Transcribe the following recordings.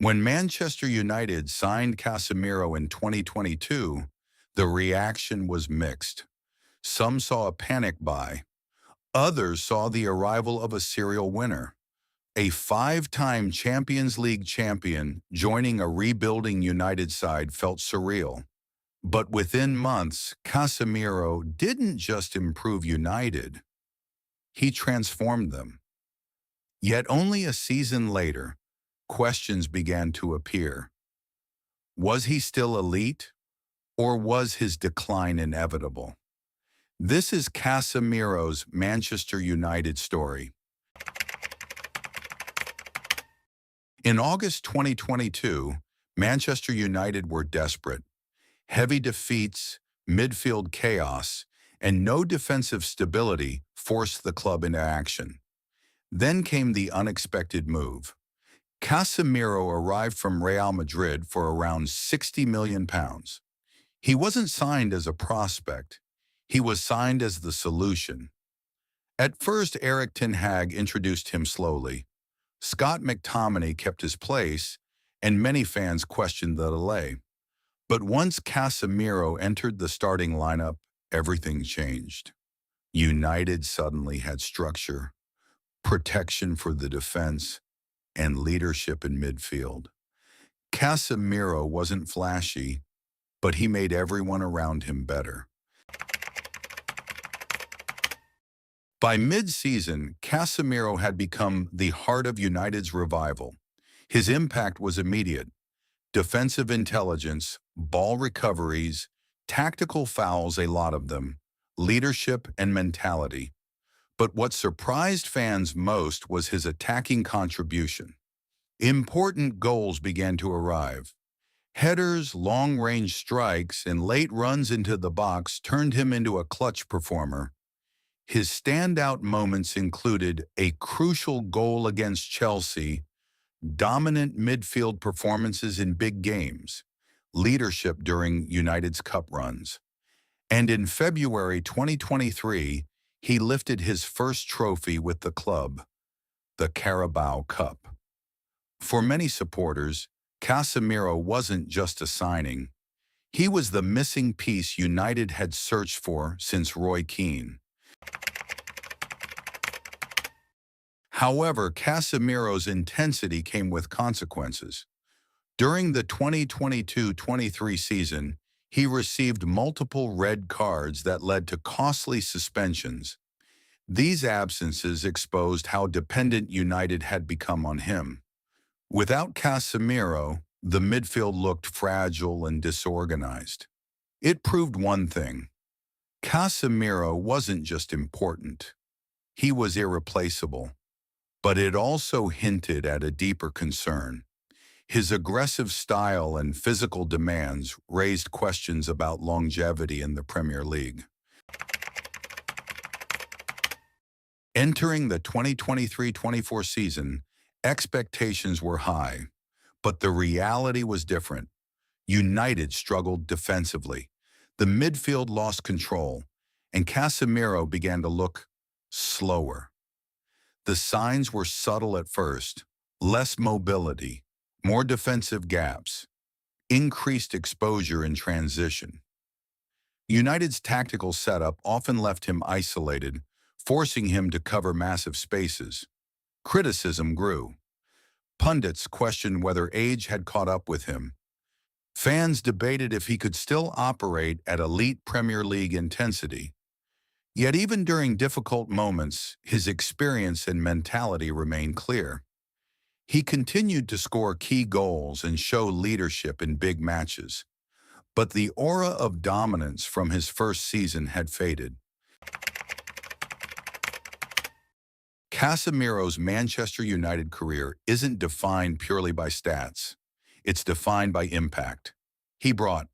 When Manchester United signed Casemiro in 2022, the reaction was mixed. Some saw a panic buy. Others saw the arrival of a serial winner. A five-time Champions League champion joining a rebuilding United side felt surreal. But within months, Casemiro didn't just improve United, he transformed them. Yet only a season later, questions began to appear. Was he still elite, or was his decline inevitable? This is Casemiro's Manchester United story. In August 2022, Manchester United were desperate. Heavy defeats, midfield chaos, and no defensive stability forced the club into action. Then came the unexpected move. Casemiro arrived from Real Madrid for around £60 million. He wasn't signed as a prospect. He was signed as the solution. At first, Erik ten Hag introduced him slowly. Scott McTominay kept his place, and many fans questioned the delay. But once Casemiro entered the starting lineup, everything changed. United suddenly had structure, protection for the defense, and leadership in midfield. Casemiro wasn't flashy, but he made everyone around him better. By mid-season, Casemiro had become the heart of United's revival. His impact was immediate. Defensive intelligence, ball recoveries, tactical fouls, a lot of them, leadership and mentality. But what surprised fans most was his attacking contribution. Important goals began to arrive. Headers, long-range strikes, and late runs into the box turned him into a clutch performer. His standout moments included a crucial goal against Chelsea, dominant midfield performances in big games, leadership during United's cup runs. And in February 2023, he lifted his first trophy with the club, the Carabao Cup. For many supporters, Casemiro wasn't just a signing. He was the missing piece United had searched for since Roy Keane. However, Casemiro's intensity came with consequences. During the 2022-23 season, he received multiple red cards that led to costly suspensions. These absences exposed how dependent United had become on him. Without Casemiro, the midfield looked fragile and disorganized. It proved one thing: Casemiro wasn't just important. He was irreplaceable. But it also hinted at a deeper concern. His aggressive style and physical demands raised questions about longevity in the Premier League. Entering the 2023-24 season, expectations were high, but the reality was different. United struggled defensively. The midfield lost control, and Casemiro began to look slower. The signs were subtle at first: less mobility, more defensive gaps, increased exposure in transition. United's tactical setup often left him isolated, forcing him to cover massive spaces. Criticism grew. Pundits questioned whether age had caught up with him. Fans debated if he could still operate at elite Premier League intensity. Yet even during difficult moments, his experience and mentality remained clear. He continued to score key goals and show leadership in big matches. But the aura of dominance from his first season had faded. Casemiro's Manchester United career isn't defined purely by stats. It's defined by impact. He brought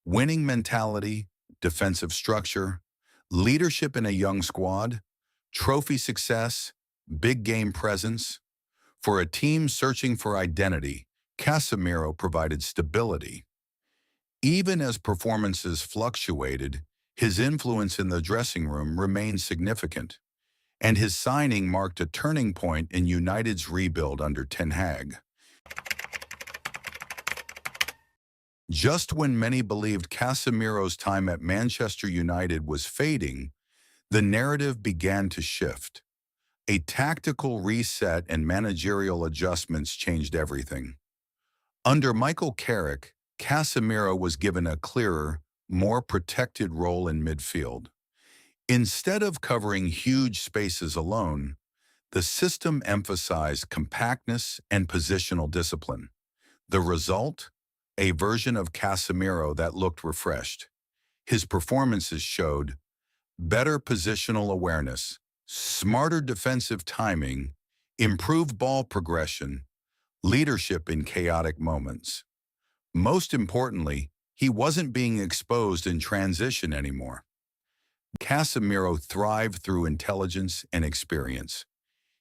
winning mentality, defensive structure, leadership in a young squad, trophy success, big game presence. For a team searching for identity, Casemiro provided stability. Even as performances fluctuated, his influence in the dressing room remained significant, and his signing marked a turning point in United's rebuild under Ten Hag. Just when many believed Casemiro's time at Manchester United was fading, the narrative began to shift. A tactical reset and managerial adjustments changed everything. Under Michael Carrick, Casemiro was given a clearer, more protected role in midfield. Instead of covering huge spaces alone, the system emphasized compactness and positional discipline. The result? A version of Casemiro that looked refreshed. His performances showed better positional awareness, smarter defensive timing, improved ball progression, leadership in chaotic moments. Most importantly, he wasn't being exposed in transition anymore. Casemiro thrived through intelligence and experience.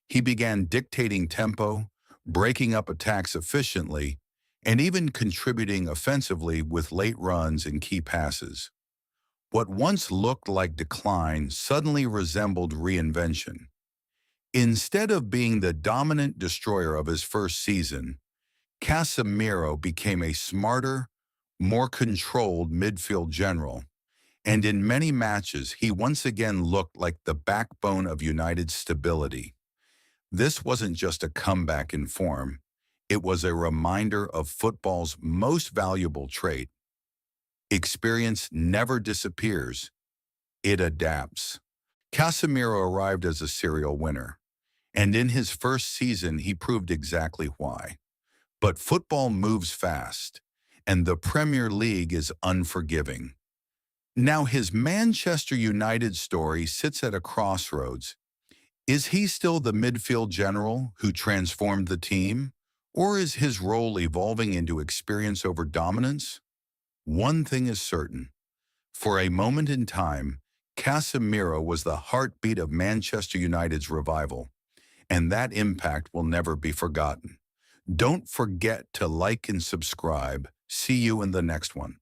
He began dictating tempo, breaking up attacks efficiently, and even contributing offensively with late runs and key passes. What once looked like decline suddenly resembled reinvention. Instead of being the dominant destroyer of his first season, Casemiro became a smarter, more controlled midfield general, and in many matches he once again looked like the backbone of United's stability. This wasn't just a comeback in form, it was a reminder of football's most valuable trait. Experience never disappears, it adapts. Casemiro arrived as a serial winner, and in his first season he proved exactly why. But football moves fast, and the Premier League is unforgiving. Now his Manchester United story sits at a crossroads. Is he still the midfield general who transformed the team? Or is his role evolving into experience over dominance? One thing is certain. For a moment in time, Casemiro was the heartbeat of Manchester United's revival, and that impact will never be forgotten. Don't forget to like and subscribe. See you in the next one.